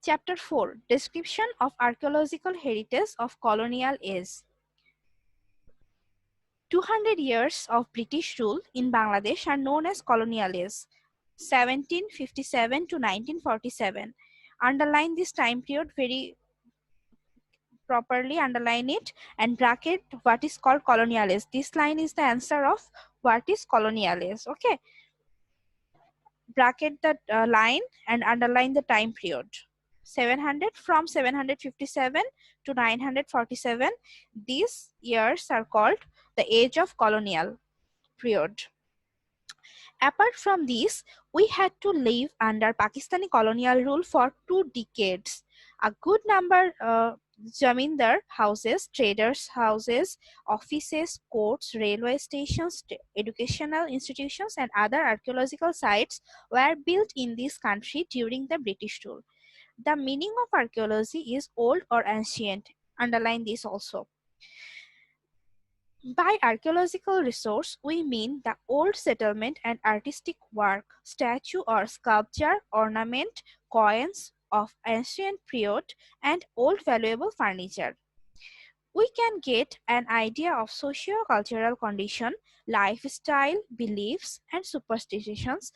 Chapter 4. Description of Archaeological Heritage of Colonial Age. 200 years of British rule in Bangladesh are known as colonial age, 1757 to 1947. Underline this time period very properly, underline it and bracket what is called colonial age. This line is the answer of what is colonial age. Okay, bracket the line and underline the time period. 700 from 757 to 947. These years are called the age of colonial period. Apart from this, we had to live under Pakistani colonial rule for 2 decades. A good number zamindar houses, traders' houses, offices, courts, railway stations, educational institutions, and other archaeological sites were built in this country during the British rule. The meaning of archaeology is old or ancient. Underline this also. By archaeological resource, we mean the old settlement and artistic work, statue or sculpture, ornament, coins of ancient period, and old valuable furniture. We can get an idea of socio-cultural condition, lifestyle, beliefs, and superstitions,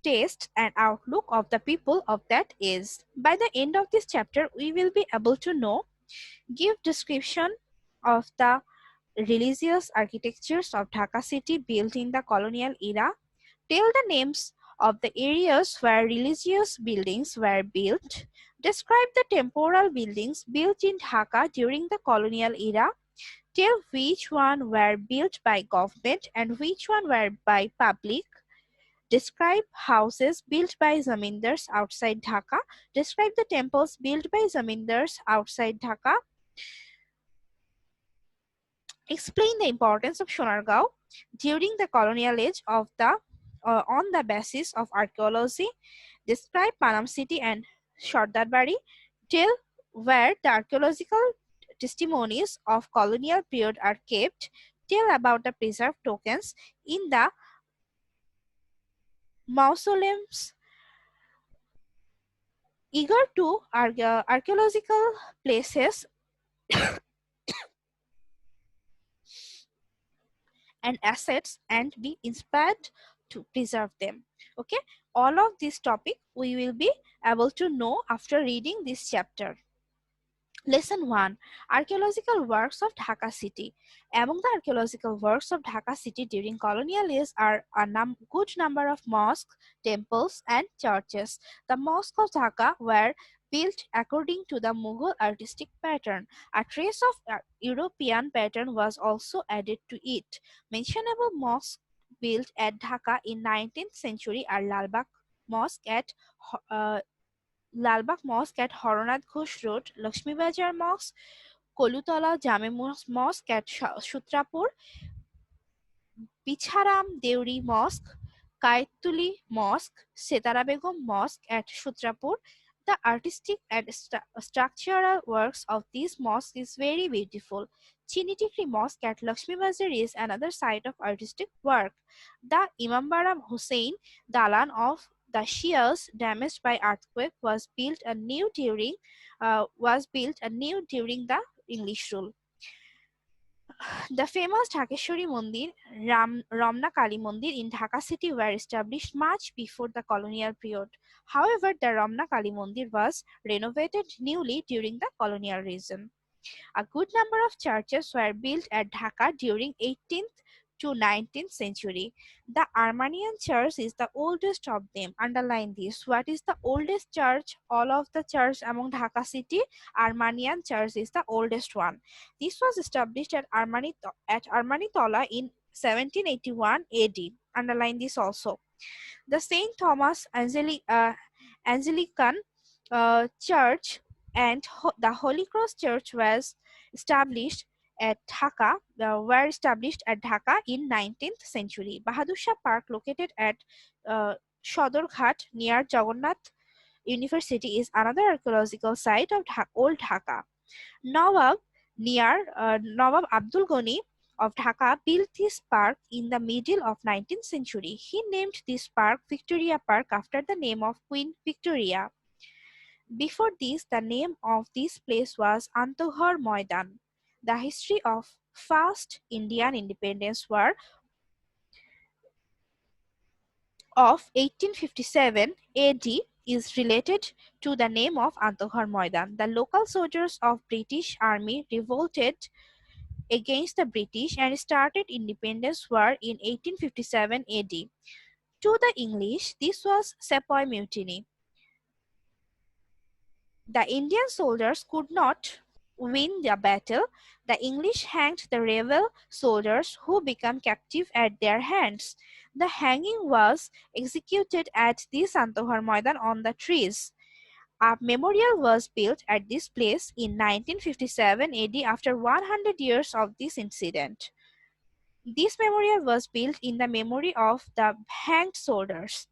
taste and outlook of the people of that age. By the end of this chapter, we will be able to know, give description of the religious architectures of Dhaka city built in the colonial era, tell the names of the areas where religious buildings were built, describe the temporal buildings built in Dhaka during the colonial era, tell which one were built by government and which one were by public, describe houses built by zamindars outside Dhaka, describe the temples built by zamindars outside Dhaka, explain the importance of Sonargaon during the colonial age of the on the basis of archaeology, describe Panam city and Sardarbari, tell where the archaeological testimonies of colonial period are kept, tell about the preserved tokens in the mausoleums. Eager to archaeological places and assets and be inspired to preserve them. Okay, all of this topic we will be able to know after reading this chapter. Lesson 1. Archaeological works of Dhaka city. Among the archaeological works of Dhaka city during colonial age are a good number of mosques, temples and churches. The mosques of Dhaka were built according to the Mughal artistic pattern. A trace of European pattern was also added to it. Mentionable mosques built at Dhaka in 19th century are Lalbagh Mosque at uh, Lalbagh Mosque at Horanath Ghosh Road, Lakshmi Bazar Mosque, Kolutala Jame Mosque at Sutrapur, Bicharam Deuri Mosque, Kaituli Mosque, Setara Begum Mosque at Sutrapur. The artistic and structural works of these mosques is very beautiful. Chinitikri Mosque at Lakshmi Bazar is another site of artistic work. The Imambara Hussein Dalan of the Shias damaged by earthquake was built anew during the English rule. The famous Dhakeshwari Mandir, Ramna Kali Mandir in Dhaka city were established much before the colonial period. However, the Ramna Kali Mandir was renovated newly during the colonial region. A good number of churches were built at Dhaka during 18th to 19th century. The Armenian church is the oldest of them. Underline this. What is the oldest church? All of the church among Dhaka city, Armenian church is the oldest one. This was established at Armanitola in 1781 AD. Underline this also. The Saint Thomas Anglican Church and the Holy Cross Church was established at Dhaka in 19th century. Bahadur Shah Park, located at Sodorghat near Jagannath University, is another archaeological site of Old Dhaka. Nawab Abdul Ghani of Dhaka built this park in the middle of 19th century. He named this park Victoria Park after the name of Queen Victoria. Before this, the name of this place was Antohar Moidan. The history of first Indian independence war of 1857 AD is related to the name of Antohar Moidan. The local soldiers of British Army revolted against the British and started independence war in 1857 AD. To the English, this was Sepoy Mutiny. The Indian soldiers could not win the battle. The English hanged the rebel soldiers who became captive at their hands. The hanging was executed at the Santohar Maidan on the trees. A memorial was built at this place in 1957 AD after 100 years of this incident. This memorial was built in the memory of the hanged soldiers.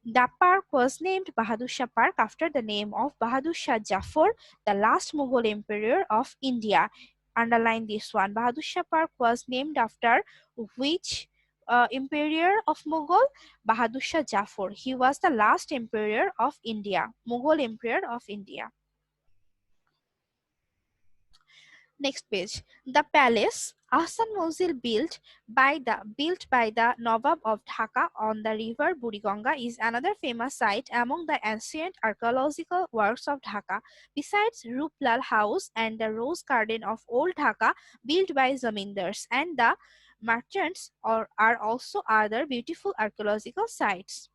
The park was named Bahadur Shah Park after the name of Bahadur Shah Jafar, the last Mughal emperor of India. Underline this one. Bahadur Shah Park was named after which emperor of Mughal? Bahadur Shah Jafar. He was the last emperor of India, Mughal emperor of India. Next page. The palace Ahsan Manzil built by the Nawab of Dhaka on the river Buriganga is another famous site among the ancient archaeological works of Dhaka. Besides Ruplal House and the Rose Garden of Old Dhaka built by Zamindars and the merchants are also other beautiful archaeological sites.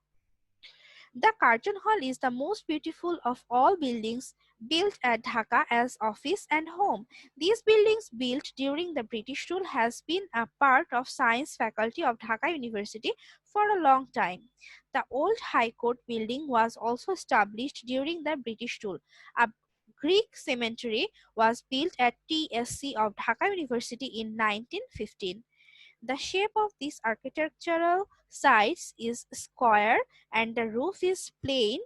The Carlton Hall is the most beautiful of all buildings built at Dhaka as office and home. These buildings built during the British rule has been a part of science faculty of Dhaka University for a long time. The old High Court building was also established during the British rule. A Greek cemetery was built at TSC of Dhaka University in 1915. The shape of these architectural sites is square and the roof is plain.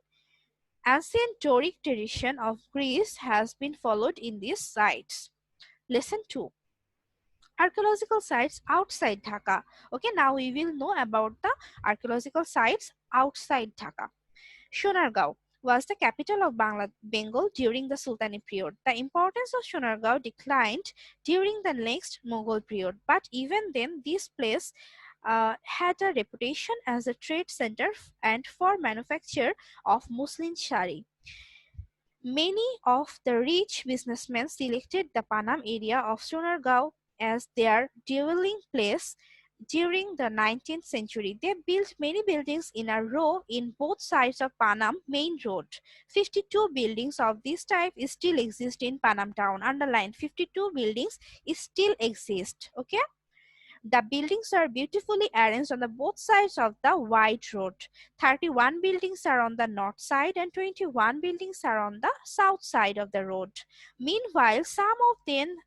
Ancient Doric tradition of Greece has been followed in these sites. Lesson 2. Archaeological sites outside Dhaka. Okay, now we will know about the archaeological sites outside Dhaka. Sonargaon was the capital of Bengal during the Sultanate period. The importance of Sonargaon declined during the next Mughal period, but even then this place had a reputation as a trade center and for manufacture of muslin sari. Many of the rich businessmen selected the Panam area of Sonargaon as their dwelling place during the 19th century. They built many buildings in a row in both sides of Panam main road. 52 buildings of this type still exist in Panam town. Underline 52 buildings still exist. Okay. The buildings are beautifully arranged on the both sides of the wide road. 31 buildings are on the north side and 21 buildings are on the south side of the road. Meanwhile, some of them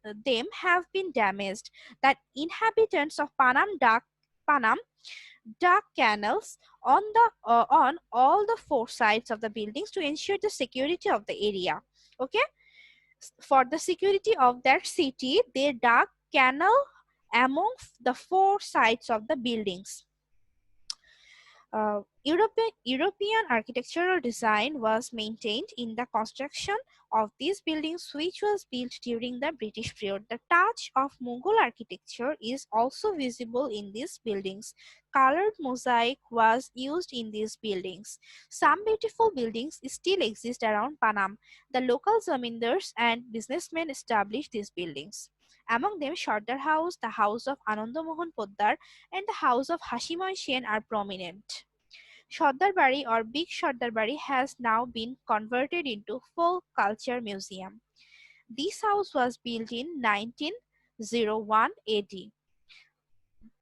have been damaged. The inhabitants of Panam dug canals on all the four sides of the buildings to ensure the security of the area. Okay, for the security of that city, they dug canal among the four sides of the buildings. European architectural design was maintained in the construction of these buildings, which was built during the British period. The touch of Mughal architecture is also visible in these buildings. Colored mosaic was used in these buildings. Some beautiful buildings still exist around Panam. The local zamindars and businessmen established these buildings. Among them, Sardar House, the house of Anandamohan Poddar, and the house of Hashimoy Sen are prominent. Sardar Bari or Big Sardar Bari has now been converted into folk culture museum. This house was built in 1901 AD.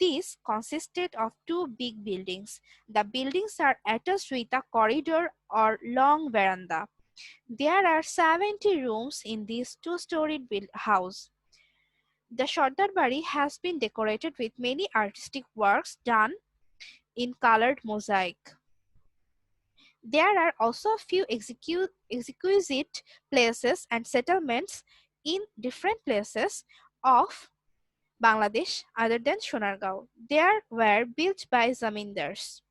This consisted of two big buildings. The buildings are attached with a corridor or long veranda. There are 70 rooms in this two-storied house. The Sardar Bari has been decorated with many artistic works done in colored mosaic. There are also a few exquisite places and settlements in different places of Bangladesh other than Sonargaon. They were built by zamindars.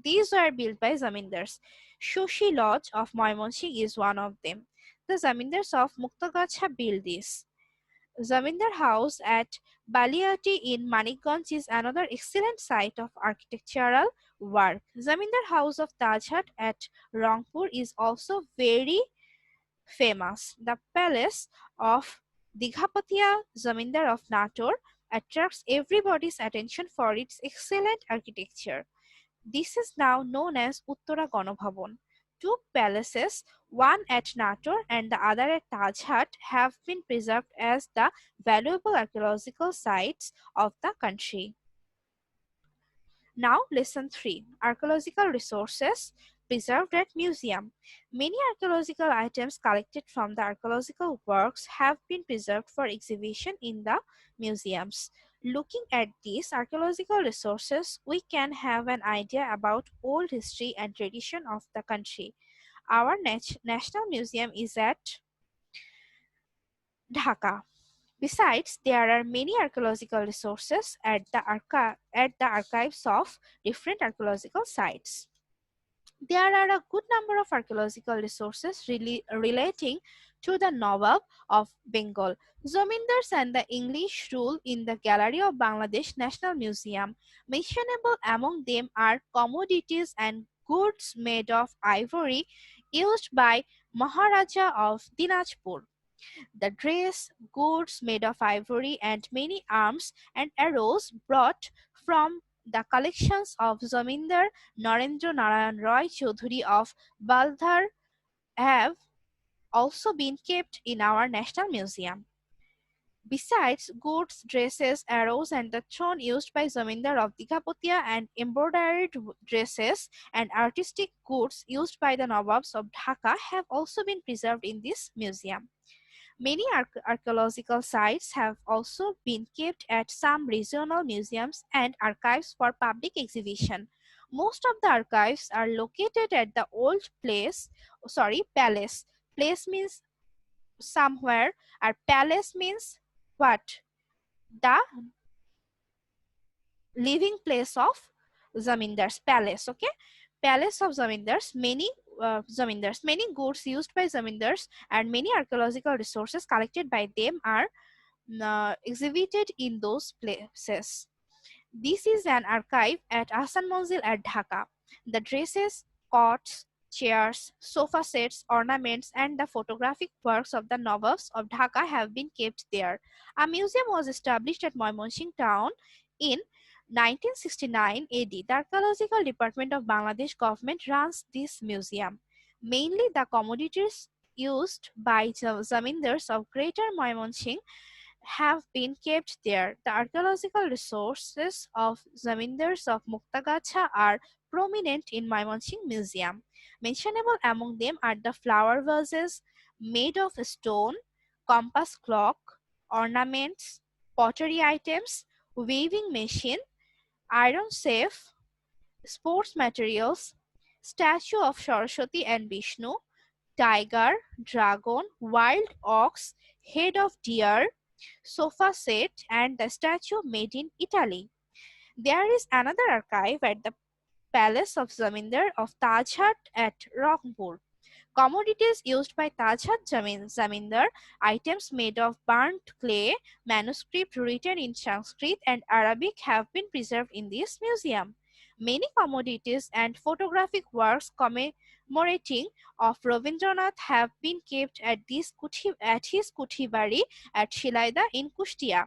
These were built by zamindars. Shoshi Lodge of Mymonsingh is one of them. The zamindars of Muktagacha built this. Zamindar House at Baliati in Manikganj is another excellent site of architectural work. Zamindar House of Tajhat at Rangpur is also very famous. The palace of Dighapatia Zamindar of Nator attracts everybody's attention for its excellent architecture. This is now known as Uttara Ganabhavan. Two palaces, one at Nator and the other at Tajhat, have been preserved as the valuable archaeological sites of the country. Now, lesson 3, archaeological resources preserved at museum. Many archaeological items collected from the archaeological works have been preserved for exhibition in the museums. Looking at these archaeological resources, we can have an idea about old history and tradition of the country. Our National Museum is at Dhaka. Besides, there are many archaeological resources at the archives of different archaeological sites. There are a good number of archaeological resources relating to the Nawab of Bengal, Zamindars and the English rule in the Gallery of Bangladesh National Museum. Mentionable among them are commodities and goods made of ivory used by Maharaja of Dinajpur. The dress, goods made of ivory, and many arms and arrows brought from the collections of Zamindar Narendra Narayan Roy Chaudhuri of Baldhar have also been kept in our National Museum. Besides goods, dresses, arrows, and the throne used by Zamindar of Dighapotia and embroidered dresses and artistic goods used by the Nawabs of Dhaka have also been preserved in this museum. Many archaeological sites have also been kept at some regional museums and archives for public exhibition. Most of the archives are located at the old palace. Place means somewhere, and palace means what? The living place of zamindars, palace. Okay, palace of zamindars. Many goods used by zamindars and many archaeological resources collected by them are exhibited in those places. This is an archive at Ahsan Manzil at Dhaka. The dresses, cots, chairs, sofa sets, ornaments, and the photographic works of the Nawabs of Dhaka have been kept there. A museum was established at Mymonsingh town in 1969 AD. The Archaeological Department of Bangladesh government runs this museum. Mainly the commodities used by zamindars of Greater Mymonsingh have been kept there. The archaeological resources of zamindars of Muktagacha are prominent in Mymonsingh Museum. Mentionable among them are the flower vases made of stone, compass clock, ornaments, pottery items, weaving machine, iron safe, sports materials, statue of Saraswati and Vishnu, tiger, dragon, wild ox, head of deer, sofa set, and the statue made in Italy. There is another archive at the Palace of Zamindar of Tajhat at Rangpur. Commodities used by Tajhat Zamindar, items made of burnt clay, manuscript written in Sanskrit and Arabic have been preserved in this museum. Many commodities and photographic works commemorating of Rabindranath have been kept at his Kuthibari at Shilaida in Kustia.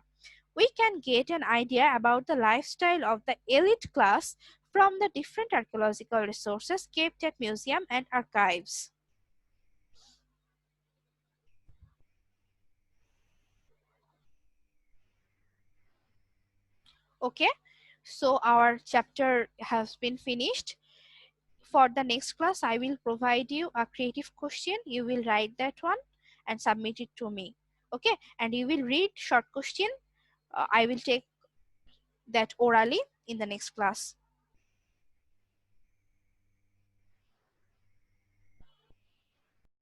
We can get an idea about the lifestyle of the elite class from the different archaeological resources kept at museum and archives. Okay, so our chapter has been finished. For the next class, I will provide you a creative question. You will write that one and submit it to me. Okay, and you will read short question. I will take that orally in the next class.